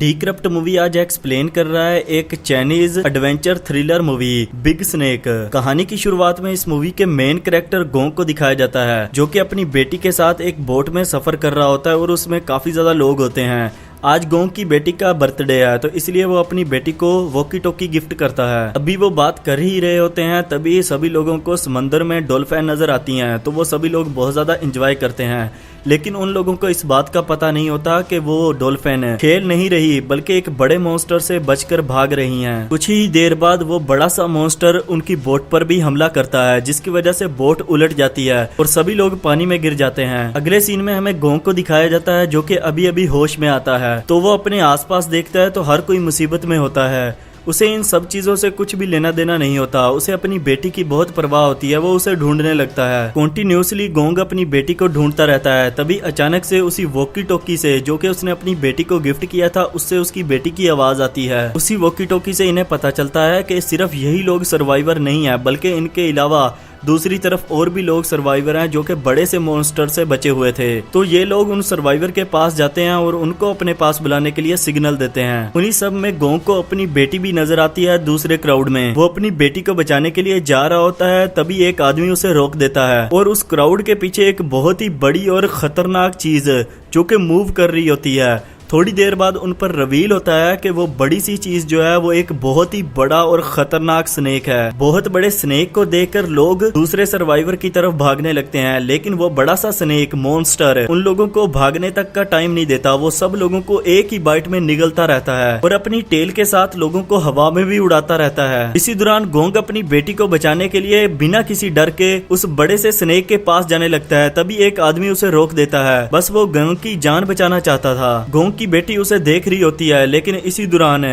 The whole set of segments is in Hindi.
टीक्रप्ट मूवी आज एक्सप्लेन कर रहा है एक Chinese adventure thriller movie big snake. कहानी की शुरुआत में इस मूवी के मेन कैरेक्टर गोंग को दिखाया जाता है, जो कि अपनी बेटी के साथ एक बोट में सफर कर रहा होता है और उसमें काफी ज्यादा लोग होते हैं। आज गोंग की बेटी का बर्थडे है, तो इसलिए वो अपनी बेटी को वॉकी टॉकी गिफ्ट करता है। अभी वो बात कर ही रहे होते हैं, तभी सभी लोगों को समंदर में डॉल्फिन नजर आती हैं, तो वो सभी लोग बहुत ज्यादा एंजॉय करते हैं। लेकिन उन लोगों को इस बात का पता नहीं होता कि वो डॉल्फिन खेल नहीं रही, बल्कि एक बड़े मॉन्स्टर से बचकर भाग रही हैं। कुछ ही देर बाद वो बड़ा सा मॉन्स्टर उनकी बोट पर भी हमला करता है, जिसकी वजह से बोट उलट जाती है और सभी लोग पानी में गिर जाते हैं। अगले सीन में हमें गोंग को दिखाया जाता है, जो कि अभी अभी होश में आता है। तो वो अपने आसपास देखता है तो हर कोई मुसीबत में होता है। उसे इन सब चीजों से कुछ भी लेना देना नहीं होता। उसे अपनी बेटी की बहुत परवाह होती है। वो उसे ढूंढने लगता है। कॉन्टिन्यूसली गोंग अपनी बेटी को ढूंढता रहता है। तभी अचानक से उसी वॉकी टॉकी से, जो कि उसने अपनी बेटी को गिफ्ट किया था, उससे उसकी बेटी की आवाज आती है। उसी वॉकी टॉकी से इन्हें पता चलता है कि सिर्फ यही लोग सर्वाइवर नहीं है, बल्कि इनके अलावा दूसरी तरफ और भी लोग सर्वाइवर हैं, जो कि बड़े से मॉन्स्टर से बचे हुए थे। तो ये लोग उन सर्वाइवर के पास जाते हैं और उनको अपने पास बुलाने के लिए सिग्नल देते हैं। उन्हीं सब में गोंग को अपनी बेटी भी नजर आती है दूसरे क्राउड में। वो अपनी बेटी को बचाने के लिए जा रहा होता है, तभी एक आदमी उसे रोक देता है और उस क्राउड के पीछे एक बहुत ही बड़ी और खतरनाक चीज जो कि मूव कर रही होती है। थोड़ी देर बाद उन पर रिवील होता है कि वो बड़ी सी चीज जो है वो एक बहुत ही बड़ा और खतरनाक स्नेक है। बहुत बड़े स्नेक को देखकर लोग दूसरे सर्वाइवर की तरफ भागने लगते हैं, लेकिन वो बड़ा सा स्नेक मॉन्स्टर उन लोगों को भागने तक का टाइम नहीं देता। वो सब लोगों को एक ही बाइट में निगलता रहता है और अपनी टेल के साथ लोगों को हवा में भी उड़ाता रहता है। इसी दौरान गोंग अपनी बेटी को बचाने के लिए बिना किसी डर के उस बड़े से स्नेक के पास जाने लगता है। तभी एक आदमी उसे रोक देता है। बस वो गोंग की जान बचाना चाहता था। गोंग की बेटी उसे देख रही होती है, लेकिन इसी दौरान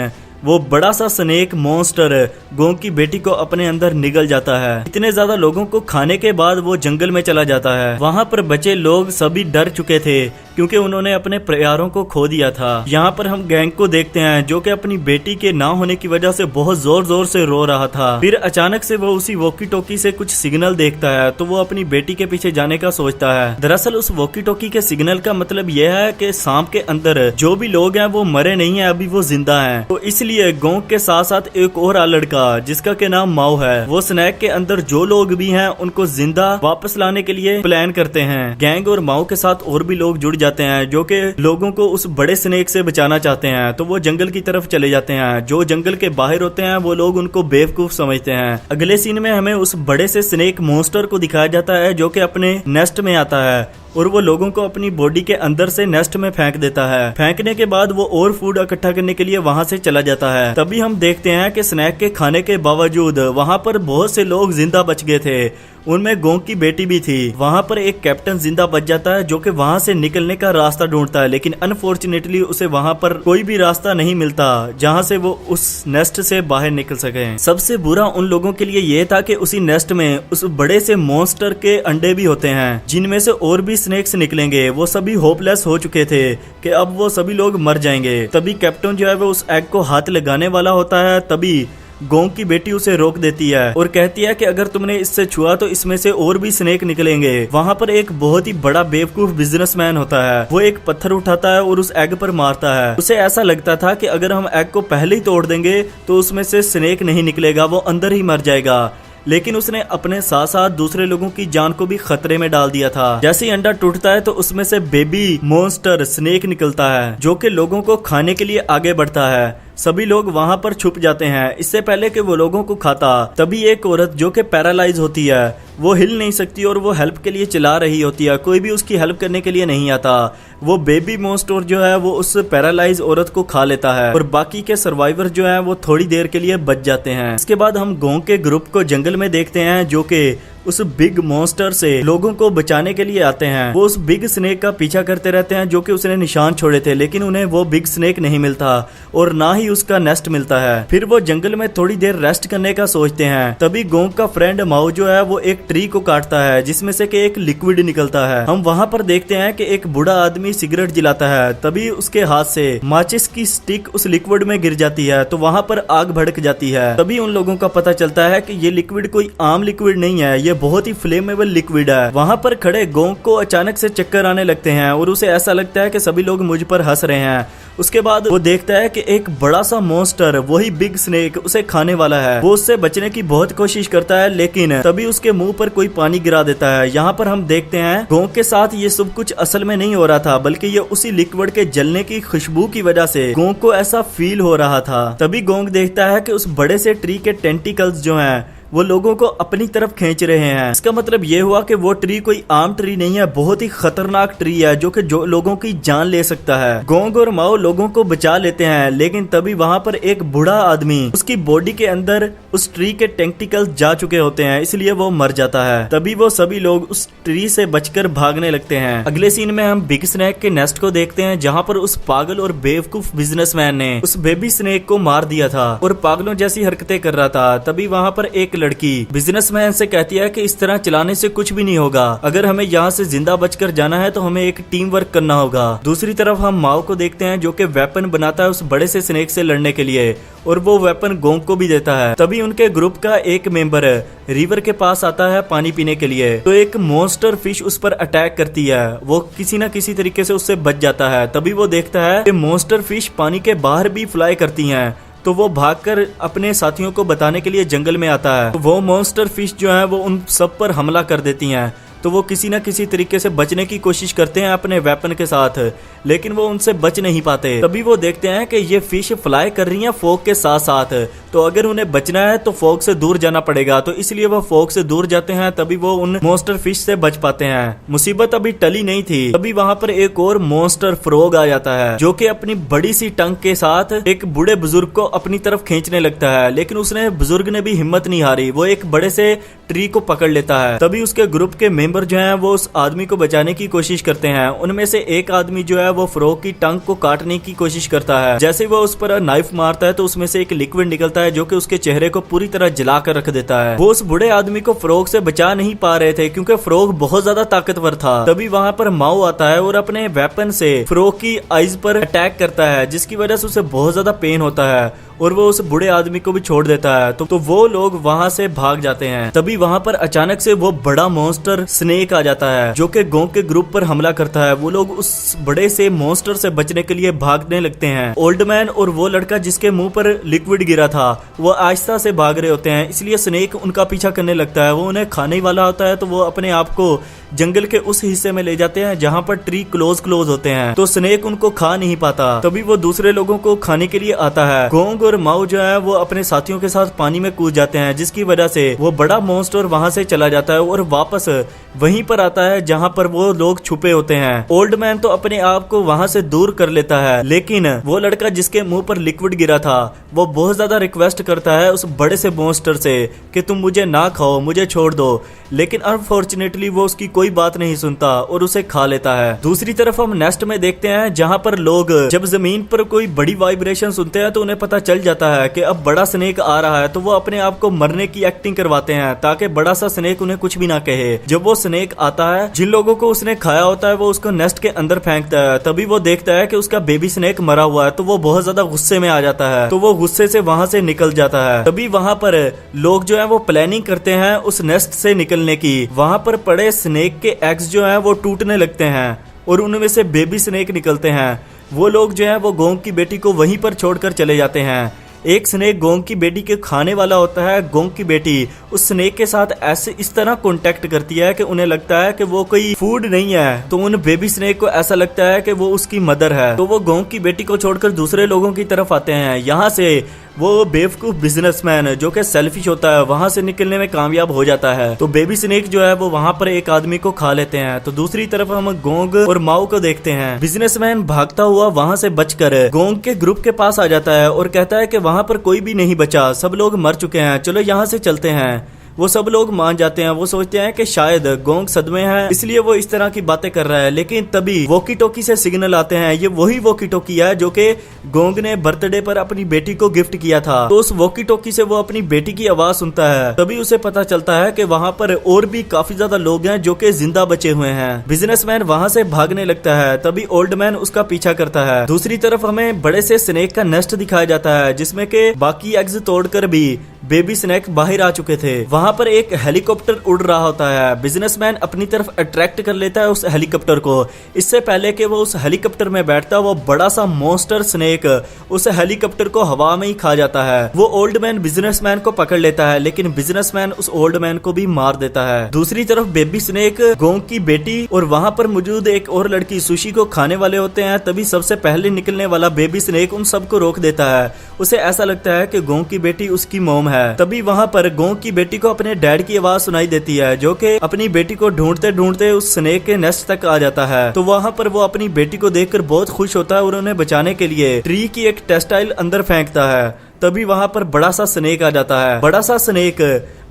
वो बड़ा सा स्नेक मॉन्स्टर गोंग की बेटी को अपने अंदर निगल जाता है। इतने ज्यादा लोगों को खाने के बाद वो जंगल में चला जाता है। वहाँ पर बचे लोग सभी डर चुके थे, क्योंकि उन्होंने अपने प्यारों को खो दिया था। यहाँ पर हम गैंग को देखते हैं, जो कि अपनी बेटी के ना होने की वजह से बहुत जोर जोर से रो रहा था। फिर अचानक से वो उसी वॉकी टॉकी से कुछ सिग्नल देखता है, तो वो अपनी बेटी के पीछे जाने का सोचता है। दरअसल उस वॉकी टॉकी के सिग्नल का मतलब यह है कि सांप के अंदर जो भी लोग हैं वो मरे नहीं है, अभी वो जिंदा हैं। तो इसलिए गोंग के साथ साथ एक और लड़का, जिसका के नाम माओ है, वो स्नैक के अंदर जो लोग भी हैं उनको जिंदा वापस लाने के लिए प्लान करते हैं। गैंग और माओ के साथ और भी लोग जुड़ जाते हैं, जो कि लोगों को उस बड़े स्नेक से बचाना चाहते हैं। तो वो जंगल की तरफ चले जाते हैं। जो जंगल के बाहर होते हैं वो लोग उनको बेवकूफ समझते हैं। अगले सीन में हमें उस बड़े से स्नेक मॉन्स्टर को दिखाया जाता है, जो कि अपने नेस्ट में आता है और वो लोगों को अपनी बॉडी के अंदर से नेस्ट में फेंक देता है। फेंकने के बाद वो और फूड इकट्ठा करने के लिए वहाँ से चला जाता है। तभी हम देखते हैं कि स्नैक के खाने के बावजूद वहाँ पर बहुत से लोग जिंदा बच गए थे। उनमें गोंग की बेटी भी थी। वहाँ पर एक कैप्टन जिंदा बच जाता है, जो कि वहाँ से निकलने का रास्ता ढूंढता है, लेकिन अनफॉर्चुनेटली उसे वहाँ पर कोई भी रास्ता नहीं मिलता जहाँ से वो उस नेस्ट से बाहर निकल सके। सबसे बुरा उन लोगों के लिए ये था कि उसी नेस्ट में उस बड़े से मॉन्स्टर के अंडे भी होते हैं, जिनमें से और भी स्नेक्स निकलेंगे। वो सभी होपलेस हो चुके थे कि अब वो सभी लोग मर जाएंगे। तभी कैप्टन जो है वो उस एग को हाथ लगाने वाला होता है, तभी गोंग की बेटी उसे रोक देती है और कहती है कि अगर तुमने इससे छुआ तो इसमें से और भी स्नेक निकलेंगे। वहाँ पर एक बहुत ही बड़ा बेवकूफ बिजनेसमैन होता है। वो एक पत्थर उठाता है और उस एग पर मारता है। उसे ऐसा लगता था कि अगर हम एग को पहले ही तोड़ देंगे तो उसमें से स्नेक नहीं निकलेगा, वो अंदर ही मर जाएगा। लेकिन उसने अपने साथ साथ दूसरे लोगों की जान को भी खतरे में डाल दिया था। जैसे ही अंडा टूटता है तो उसमें से बेबी मॉन्स्टर स्नेक निकलता है, जो कि लोगों को खाने के लिए आगे बढ़ता है। सभी लोग वहाँ पर छुप जाते हैं इससे पहले कि वो लोगों को खाता। तभी एक औरत, जो कि पैरालाइज होती है, वो हिल नहीं सकती और वो हेल्प के लिए चिल्ला रही होती है। कोई भी उसकी हेल्प करने के लिए नहीं आता। वो बेबी मॉन्स्टर जो है वो उस पैरालाइज औरत को खा लेता है और बाकी के सर्वाइवर जो है वो थोड़ी देर के लिए बच जाते हैं। इसके बाद हम गोंग के ग्रुप को जंगल में देखते हैं, जो कि उस बिग मॉन्स्टर से लोगों को बचाने के लिए आते हैं। वो उस बिग स्नेक का पीछा करते रहते हैं, जो कि उसने निशान छोड़े थे, लेकिन उन्हें वो बिग स्नेक नहीं मिलता और ना ही उसका नेस्ट मिलता है। फिर वो जंगल में थोड़ी देर रेस्ट करने का सोचते हैं। तभी गोंग का फ्रेंड माओ जो है वो एक ट्री को काटता है, जिसमें से कि एक लिक्विड निकलता है। हम वहाँ पर देखते हैं कि एक बूढ़ा आदमी सिगरेट जलाता है। तभी उसके हाथ से माचिस की स्टिक उस लिक्विड में गिर जाती है, तो वहाँ पर आग भड़क जाती है। तभी उन लोगों का पता चलता है कि ये लिक्विड कोई आम लिक्विड नहीं है, ये बहुत ही फ्लेमेबल लिक्विड है। वहाँ पर खड़े गोंग को अचानक से चक्कर आने लगते हैं और उसे ऐसा लगता है कि सभी लोग मुझ पर हंस रहे हैं उसके बाद वो देखता है कि एक बड़ा सा मॉन्स्टर, वही बिग स्नेक, उसे खाने वाला है। वो उससे बचने की बहुत कोशिश करता है, लेकिन तभी उसके मुंह पर कोई पानी गिरा देता है। यहाँ पर हम देखते हैं गोंग के साथ ये सब कुछ असल में नहीं हो रहा था, बल्कि ये उसी लिक्विड के जलने की खुशबू की वजह से गोंग को ऐसा फील हो रहा था। तभी गोंग देखता है कि उस बड़े से ट्री के टेंटिकल्स जो हैं वो लोगों को अपनी तरफ खींच रहे हैं। इसका मतलब ये हुआ कि वो ट्री कोई आम ट्री नहीं है, बहुत ही खतरनाक ट्री है जो कि लोगों की जान ले सकता है। गोंग और माओ लोगों को बचा लेते हैं, लेकिन तभी वहां पर एक बूढ़ा आदमी, उसकी बॉडी के अंदर उस ट्री के टेंटिकल्स जा चुके होते हैं, इसलिए वो मर जाता है। तभी वो सभी लोग उस ट्री से बचकर भागने लगते हैं। अगले सीन में हम बिग स्नेक के नेस्ट को देखते हैं, जहाँ पर उस पागल और बेवकूफ बिजनेसमैन ने उस बेबी स्नेक को मार दिया था और पागलों जैसी हरकतें कर रहा था। तभी वहाँ पर एक लड़की बिजनेसमैन से कहती है कि इस तरह चलाने से कुछ भी नहीं होगा, अगर हमें यहाँ से जिंदा बचकर जाना है तो हमें एक टीम वर्क करना होगा। दूसरी तरफ हम माओ को देखते हैं जो कि वेपन बनाता है उस बड़े से स्नेक से लड़ने के लिए, और वो वेपन गोंग को भी देता है। तभी उनके ग्रुप का एक मेंबर रिवर के पास आता है पानी पीने के लिए, तो एक मॉन्स्टर फिश उस पर अटैक करती है। वो किसी न किसी तरीके से उससे बच जाता है। तभी वो देखता है कि मॉन्स्टर फिश पानी के बाहर भी फ्लाई करती हैं, तो वो भागकर अपने साथियों को बताने के लिए जंगल में आता है। तो वो मॉन्स्टर फिश जो है वो उन सब पर हमला कर देती हैं, तो वो किसी न किसी तरीके से बचने की कोशिश करते हैं अपने वेपन के साथ, लेकिन वो उनसे बच नहीं पाते। तभी वो देखते हैं कि ये फिश फ्लाई कर रही हैं फॉग के साथ साथ, तो अगर उन्हें बचना है तो फॉग से दूर जाना पड़ेगा, तो इसलिए वो फॉग से दूर जाते हैं। तभी वो उन मॉन्स्टर फिश से बच पाते हैं। मुसीबत अभी टली नहीं थी, तभी वहाँ पर एक और मॉन्स्टर फ्रॉग आ जाता है जो कि अपनी बड़ी सी टंग के साथ एक बूढ़े बुजुर्ग को अपनी तरफ खींचने लगता है, लेकिन उसने बुजुर्ग ने भी हिम्मत नहीं हारी, वो एक बड़े से ट्री को पकड़ लेता है। तभी उसके ग्रुप के मेंबर जो हैं वो उस आदमी को बचाने की कोशिश करते हैं। उनमें से एक आदमी जो है वो फ्रॉग की टंग को काटने की कोशिश करता है। जैसे वो उस पर नाइफ मारता है तो उसमें से एक लिक्विड निकलता है जो कि उसके चेहरे को पूरी तरह जलाकर रख देता है। वो उस बूढ़े आदमी को फ्रॉग से बचा नहीं पा रहे थे क्योंकि फ्रॉग बहुत ज्यादा ताकतवर था। तभी वहाँ पर माओ आता है और अपने वेपन से फ्रॉग की आइज पर अटैक करता है, जिसकी वजह से उसे बहुत ज्यादा पेन होता है और वो उस बूढ़े आदमी को भी छोड़ देता है। तो वो लोग वहाँ से भाग जाते हैं। तभी वहाँ पर अचानक से वो बड़ा मॉन्स्टर स्नेक आ जाता है जो कि गोंग के ग्रुप पर हमला करता है। वो लोग उस बड़े से मॉन्स्टर से बचने के लिए भागने लगते हैं। ओल्ड मैन और वो लड़का जिसके मुंह पर लिक्विड गिरा था वो आहिस्ता से भाग रहे होते हैं, इसलिए स्नेक उनका पीछा करने लगता है। वो उन्हें खाने वाला होता है, तो वो अपने आप को जंगल के उस हिस्से में ले जाते हैं जहाँ पर ट्री क्लोज होते हैं, तो स्नेक उनको खा नहीं पाता। तभी वो दूसरे लोगों को खाने के लिए आता है। गोंग और माओ जो है वो अपने साथियों के साथ पानी में कूद जाते हैं, जिसकी वजह से वो बड़ा मॉन्स्टर वहाँ से चला जाता है और वापस वहीं पर आता है जहाँ पर वो लोग छुपे होते हैं। ओल्ड मैन तो अपने आप को वहाँ से दूर कर लेता है, लेकिन वो लड़का जिसके मुंह पर लिक्विड गिरा था वो बहुत ज्यादा रिक्वेस्ट करता है उस बड़े से मॉन्स्टर से कि तुम मुझे ना खाओ, मुझे छोड़ दो, लेकिन अनफॉर्चुनेटली वो उसकी कोई बात नहीं सुनता और उसे खा लेता है। दूसरी तरफ हम नेस्ट में देखते हैं जहाँ पर लोग जब जमीन पर कोई बड़ी वाइब्रेशन सुनते हैं तो उन्हें पता चल जाता है कि अब बड़ा स्नेक आ रहा है, तो वो अपने आप को मरने की एक्टिंग करवाते हैं ताकि बड़ा सा स्नेक उन्हें कुछ भी ना कहे। जब वो स्नेक आता है, जिन लोगों को उसने खाया होता है वो उसको नेस्ट के अंदर फेंकता है। तभी वो देखता है कि उसका बेबी स्नेक मरा हुआ है, तो वो बहुत ज्यादा गुस्से में आ जाता है, तो वो गुस्से से वहां से निकल जाता है। तभी वहां पर लोग जो है वो प्लानिंग करते हैं उस नेस्ट से निकलने की। वहां पर पड़े स्नेक के एग्स जो है वो टूटने लगते हैं और उनमें से बेबी स्नेक निकलते हैं। वो लोग जो है वो गोंग की बेटी को वहीं पर छोड़कर चले जाते हैं। एक स्नेक गोंग की बेटी के खाने वाला होता है। गोंग की बेटी उस स्नेक के साथ ऐसे इस तरह कांटेक्ट करती है कि उन्हें लगता है कि वो कोई फूड नहीं है, तो उन बेबी स्नेक को ऐसा लगता है कि वो उसकी मदर है। तो वो गोंग की बेटी को छोड़कर दूसरे लोगों की तरफ आते हैं। यहाँ से वो बेवकूफ बिजनेसमैन जो कि सेल्फिश होता है वहां से निकलने में कामयाब हो जाता है, तो बेबी स्नेक जो है वो वहां पर एक आदमी को खा लेते हैं। तो दूसरी तरफ हम गोंग और माओ को देखते हैं। बिजनेसमैन भागता हुआ वहां से बचकर गोंग के ग्रुप के पास आ जाता है और कहता है कि वहां पर कोई भी नहीं बचा, सब लोग मर चुके हैं, चलो यहाँ से चलते हैं। वो सब लोग मान जाते हैं। वो सोचते हैं कि शायद गोंग सदमे है इसलिए वो इस तरह की बातें कर रहा है, लेकिन तभी वॉकी टॉकी से सिग्नल आते हैं। ये वही वॉकी टॉकी है जो कि गोंग ने बर्थडे पर अपनी बेटी को गिफ्ट किया था, तो उस वॉकी टॉकी से वो अपनी बेटी की आवाज सुनता है। तभी उसे पता चलता है कि वहाँ पर और भी काफी ज्यादा लोग हैं जो कि जिंदा बचे हुए हैं। बिजनेसमैन वहाँ से भागने लगता है, तभी ओल्ड मैन उसका पीछा करता है। दूसरी तरफ हमें बड़े से स्नेक का नेस्ट दिखाया जाता है जिसमें के बाकी एग्स तोड़कर भी बेबी स्नेक बाहर आ चुके थे। वहां पर एक हेलीकॉप्टर उड़ रहा होता है। बिजनेसमैन अपनी तरफ अट्रैक्ट कर लेता है उस हेलीकॉप्टर को। इससे पहले कि वो उस हेलीकॉप्टर में बैठता, वो बड़ा सा मॉन्स्टर स्नेक उस हेलीकॉप्टर को हवा में ही खा जाता है। वो ओल्ड मैन बिजनेसमैन को पकड़ लेता है, लेकिन बिजनेसमैन उस ओल्ड मैन को भी मार देता है। दूसरी तरफ बेबी स्नेक, गोंग की बेटी और वहां पर मौजूद एक और लड़की सुशी को खाने वाले होते हैं। तभी सबसे पहले निकलने वाला बेबी स्नेक उन सबको रोक देता है। उसे ऐसा लगता है कि गोंग की बेटी उसकी मॉम है। तभी वहां पर गोंग की बेटी को अपने डैड की आवाज सुनाई देती है, जो कि अपनी बेटी को ढूंढते ढूंढते उस स्नेक के नेस्ट तक आ जाता है। तो वहां पर वो अपनी बेटी को देखकर बहुत खुश होता है और उन्हें बचाने के लिए ट्री की एक टेक्सटाइल अंदर फेंकता है। तभी वहां पर बड़ा सा स्नेक आ जाता है। बड़ा सा स्नेक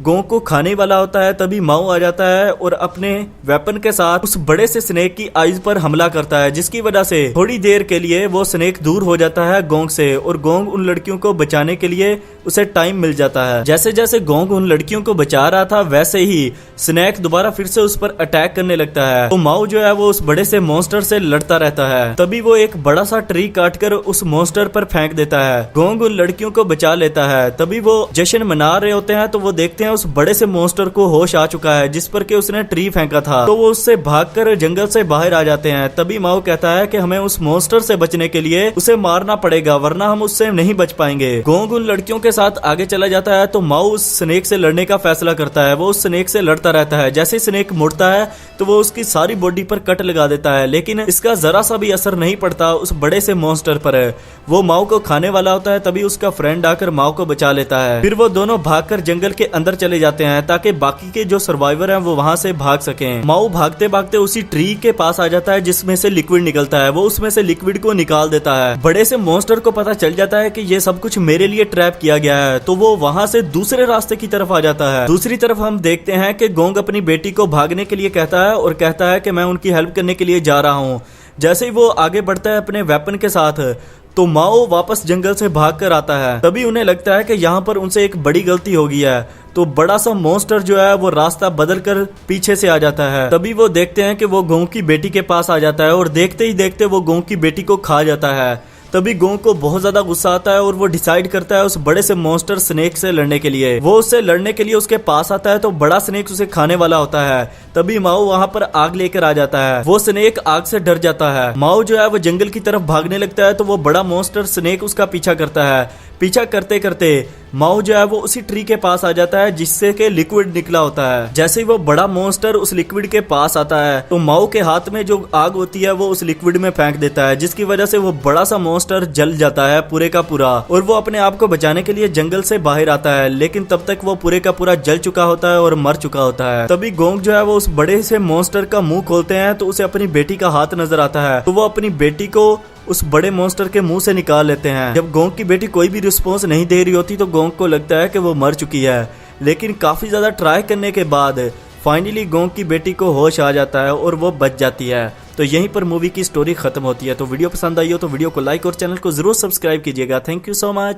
गोंग को खाने वाला होता है। तभी माओ आ जाता है और अपने वेपन के साथ उस बड़े से स्नेक की आइज पर हमला करता है, जिसकी वजह से थोड़ी देर के लिए वो स्नेक दूर हो जाता है गोंग से और गोंग उन लड़कियों को बचाने के लिए उसे टाइम मिल जाता है। जैसे जैसे गोंग उन लड़कियों को बचा रहा था, वैसे ही स्नेक दोबारा फिर से उस पर अटैक करने लगता है। तो माओ जो है वो उस बड़े से मॉन्स्टर से लड़ता रहता है। तभी वो एक बड़ा सा ट्री काटकर उस मॉन्स्टर पर फेंक देता है। गोंग उन लड़कियों को बचा लेता है। तभी वो जश्न मना रहे होते हैं तो वो देखते हैं उस बड़े से मॉन्स्टर को होश आ चुका है, जिस पर के उसने ट्री फेंका था। तो वो उससे भागकर जंगल से बाहर आ जाते हैं। तभी माओ कहता है कि हमें उस मॉन्स्टर से बचने के लिए उसे मारना पड़ेगा, वरना हम उससे नहीं बच पाएंगे। गोंग उन लड़कियों के साथ आगे चला जाता है तो माओ उस स्नेक से लड़ने का फैसला करता है। वो उस स्नेक से लड़ता रहता है। जैसे ही स्नेक मुड़ता है तो वो उसकी सारी बॉडी पर कट लगा देता है, लेकिन इसका जरा सा भी असर नहीं पड़ता उस बड़े से मॉन्स्टर पर। वो माओ को खाने वाला होता है। तभी उसका फ्रेंड आकर माओ को बचा लेता है। फिर वो दोनों भागकर जंगल के अंदर चले जाते हैं ताकि बाकी के जो सर्वाइवर हैं वो वहां से भाग सकें। माओ भागते भागते उसी ट्री के पास आ जाता है जिसमें से लिक्विड निकलता है। वो उसमें से लिक्विड को निकाल देता है। बड़े से मॉन्स्टर को पता चल जाता है कि ये सब कुछ मेरे लिए ट्रैप किया गया है, तो वो वहां से दूसरे रास्ते की तरफ आ जाता है। दूसरी तरफ हम देखते हैं कि गोंग अपनी बेटी को भागने के लिए कहता है और कहता है कि मैं उनकी हेल्प करने के लिए जा रहा हूँ। जैसे ही वो आगे बढ़ता है अपने वेपन के साथ, तो माओ वापस जंगल से भाग कर आता है। तभी उन्हें लगता है कि यहाँ पर उनसे एक बड़ी गलती हो गई है। तो बड़ा सा मॉन्स्टर जो है वो रास्ता बदल कर पीछे से आ जाता है। तभी वो देखते हैं कि वो गोंग की बेटी के पास आ जाता है और देखते ही देखते वो गोंग की बेटी को खा जाता है। तभी गोंग को बहुत ज्यादा गुस्सा आता है और वो डिसाइड करता है उस बड़े से मॉन्स्टर स्नेक से लड़ने के लिए। वो उससे लड़ने के लिए उसके पास आता है तो बड़ा स्नेक उसे खाने वाला होता है। तभी माओ वहां पर आग लेकर आ जाता है। वो स्नेक आग से डर जाता है। माओ जो है वो जंगल की तरफ भागने लगता है तो वो बड़ा मॉन्स्टर स्नेक उसका पीछा करता है। पीछा करते करते माओ जो है वो उसी ट्री के पास आ जाता है जिससे के लिक्विड निकला होता है। जैसे ही वो बड़ा मॉन्स्टर उस लिक्विड के पास आता है तो माओ के हाथ में जो आग होती है वो उस लिक्विड में फेंक देता है, जिसकी वजह से वो बड़ा सा मॉन्स्टर जल जाता है पूरे का पूरा। और वो अपने आप को बचाने के लिए जंगल से बाहर आता है, लेकिन तब तक वो पूरे का पूरा जल चुका होता है और मर चुका होता है। तभी गोंग जो है वो उस बड़े से मॉन्स्टर का मुंह खोलते हैं तो उसे अपनी बेटी का हाथ नजर आता है। तो वो अपनी बेटी को उस बड़े मॉन्स्टर के मुंह से निकाल लेते हैं। जब गोंग की बेटी कोई भी रिस्पॉन्स नहीं दे रही होती तो गोंग को लगता है कि वो मर चुकी है, लेकिन काफी ज्यादा ट्राई करने के बाद फाइनली गोंग की बेटी को होश आ जाता है और वो बच जाती है। तो यहीं पर मूवी की स्टोरी खत्म होती है। तो वीडियो पसंद आई हो तो वीडियो को लाइक और चैनल को जरूर सब्सक्राइब कीजिएगा। Thank you so much.